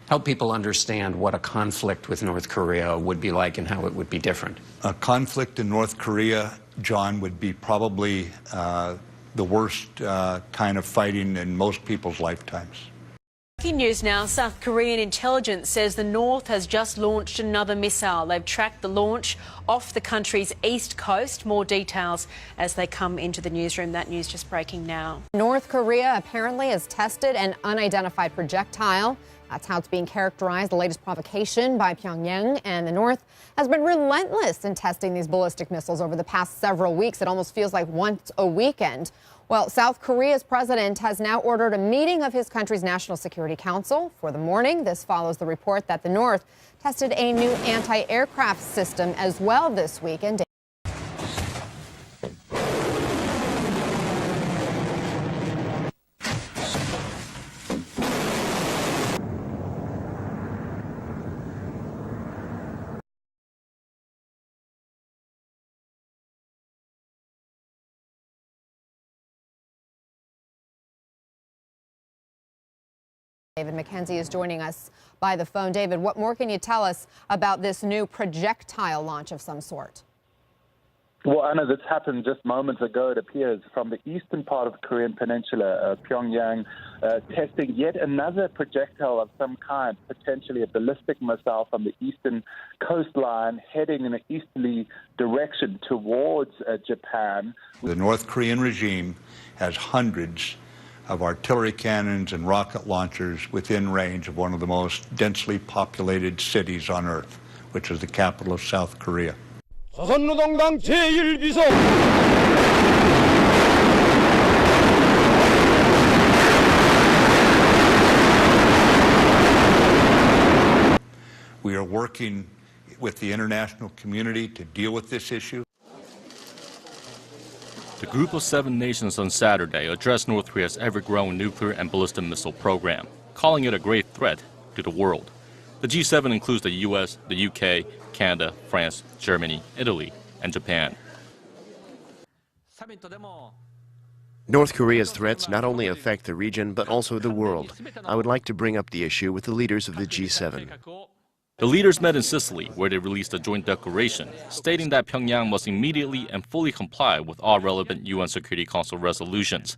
Help people understand what a conflict with North Korea would be like and how it would be different. A conflict in North Korea, John, would be probably the worst kind of fighting in most people's lifetimes. Breaking news now. South Korean intelligence says the North has just launched another missile. They've tracked the launch off the country's east coast. More details as they come into the newsroom. That news just breaking now. North Korea apparently has tested an unidentified projectile. That's how it's being characterized, the latest provocation by Pyongyang. And the North has been relentless in testing these ballistic missiles over the past several weeks. It almost feels like once a weekend. Well, South Korea's president has now ordered a meeting of his country's National Security Council for the morning. This follows the report that the North tested a new anti-aircraft system as well this weekend. David McKenzie is joining us by the phone. David, what more can you tell us about this new projectile launch of some sort? Well, Anna, this happened just moments ago, it appears, from the eastern part of the Korean peninsula, Pyongyang, testing yet another projectile of some kind, potentially a ballistic missile from the eastern coastline, heading in an easterly direction towards Japan. The North Korean regime has hundreds of artillery cannons and rocket launchers within range of one of the most densely populated cities on Earth, which is the capital of South Korea. 조선노동당 제1비서 We are working with the international community to deal with this issue. The Group of 7 nations on Saturday addressed North Korea's ever-growing nuclear and ballistic missile program, calling it a grave threat to the world. The G7 includes the U.S., the U.K., Canada, France, Germany, Italy, and Japan. North Korea's threats not only affect the region, but also the world. I would like to bring up the issue with the leaders of the G7. The leaders met in Sicily, where they released a joint declaration stating that Pyongyang must immediately and fully comply with all relevant UN Security Council resolutions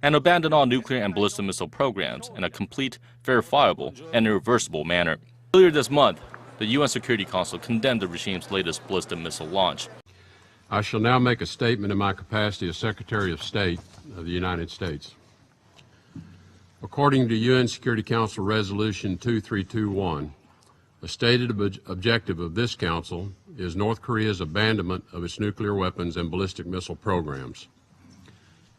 and abandon all nuclear and ballistic missile programs in a complete, verifiable, and irreversible manner. Earlier this month, the UN Security Council condemned the regime's latest ballistic missile launch. I shall now make a statement in my capacity as Secretary of State of the United States. According to UN Security Council Resolution 2321, the stated objective of this Council is North Korea's abandonment of its nuclear weapons and ballistic missile programs.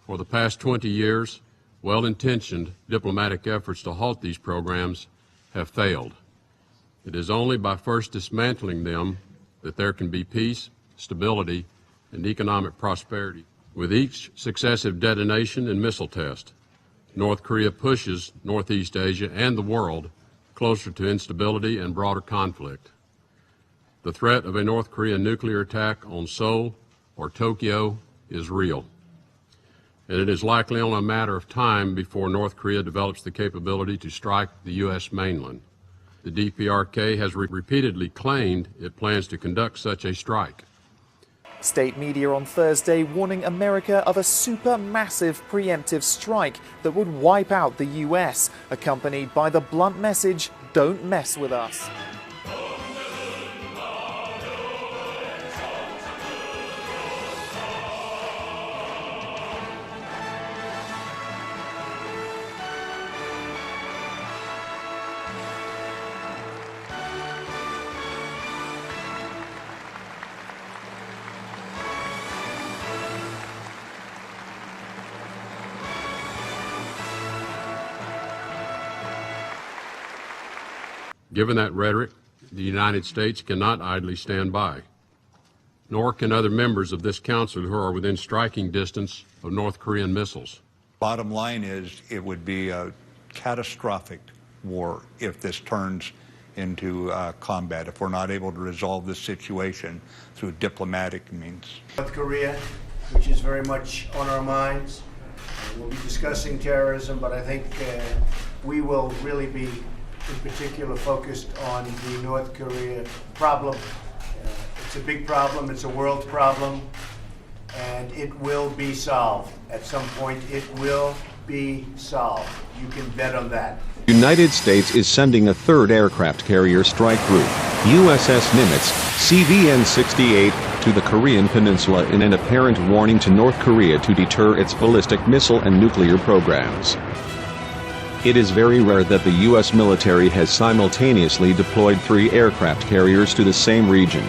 For the past 20 years, well-intentioned diplomatic efforts to halt these programs have failed. It is only by first dismantling them that there can be peace, stability, and economic prosperity. With each successive detonation and missile test, North Korea pushes Northeast Asia and the world closer to instability and broader conflict. The threat of a North Korean nuclear attack on Seoul or Tokyo is real, and it is likely only a matter of time before North Korea develops the capability to strike the U.S. mainland. The DPRK has repeatedly claimed it plans to conduct such a strike. State media on Thursday warning America of a supermassive preemptive strike that would wipe out the U.S., accompanied by the blunt message, "Don't mess with us." Given that rhetoric, the United States cannot idly stand by, nor can other members of this Council who are within striking distance of North Korean missiles. Bottom line is it would be a catastrophic war if this turns into combat, if we're not able to resolve this situation through diplomatic means. North Korea, which is very much on our minds. We'll be discussing terrorism, but I think we will really be in particular focused on the North Korea problem. It's a big problem, it's a world problem, and it will be solved. At some point, it will be solved. You can bet on that. The United States is sending a third aircraft carrier strike group, USS Nimitz, CVN-68, to the Korean Peninsula in an apparent warning to North Korea to deter its ballistic missile and nuclear programs. It is very rare that the U.S. military has simultaneously deployed 3 aircraft carriers to the same region.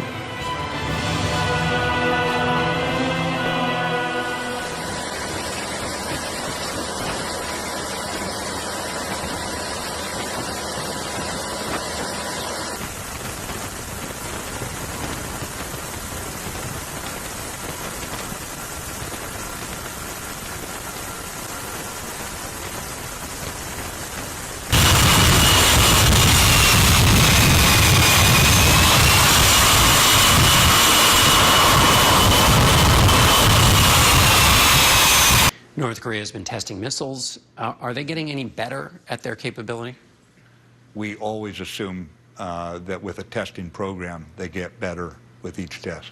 North Korea has been testing missiles. Are they getting any better at their capability? We always assume that with a testing program, they get better with each test.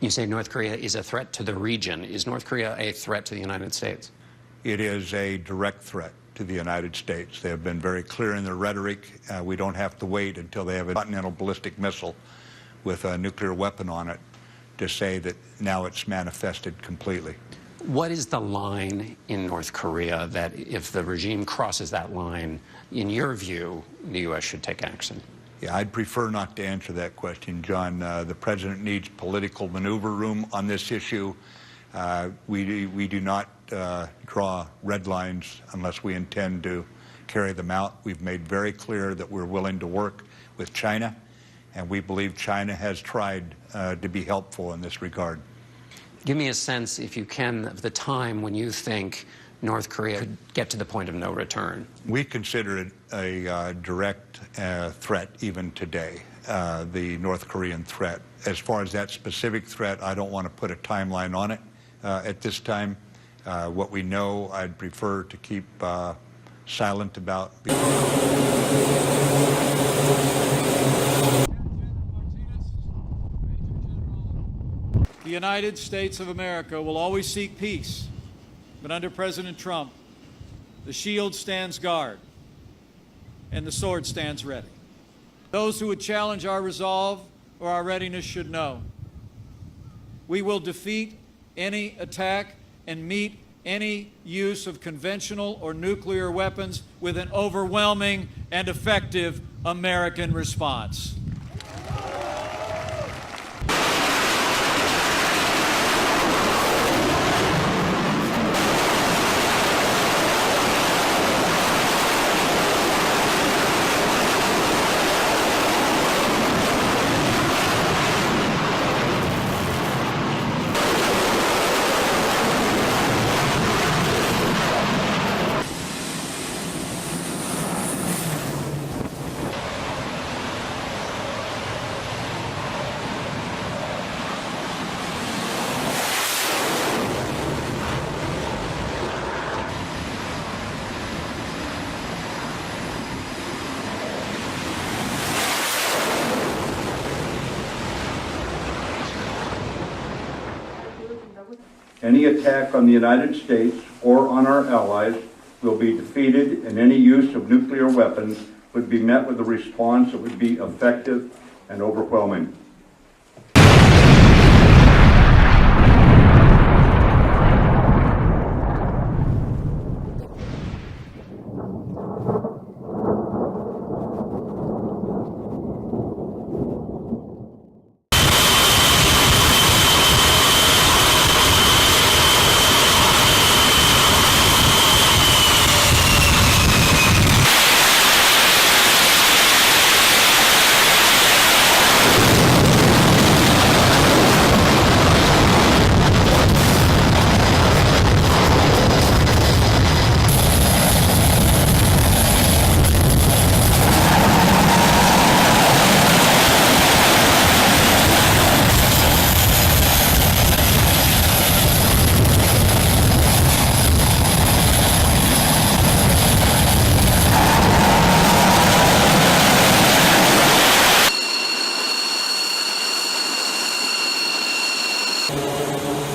You say North Korea is a threat to the region. Is North Korea a threat to the United States? It is a direct threat to the United States. They have been very clear in their rhetoric. We don't have to wait until they have a continental ballistic missile with a nuclear weapon on it to say that now it's manifested completely. What is the line in North Korea that if the regime crosses that line, in your view, the U.S. should take action? Yeah, I'd prefer not to answer that question, John. The president needs political maneuver room on this issue. We do not draw red lines unless we intend to carry them out. We've made very clear that we're willing to work with China, and we believe China has tried to be helpful in this regard. Give me a sense, if you can, of the time when you think North Korea could get to the point of no return. We consider it a direct threat even today, the North Korean threat. As far as that specific threat, I don't want to put a timeline on it at this time. What we know, I'd prefer to keep silent about. The United States of America will always seek peace, but under President Trump, the shield stands guard and the sword stands ready. Those who would challenge our resolve or our readiness should know we will defeat any attack and meet any use of conventional or nuclear weapons with an overwhelming and effective American response. Any attack on the United States or on our allies will be defeated, and any use of nuclear weapons would be met with a response that would be effective and overwhelming. News.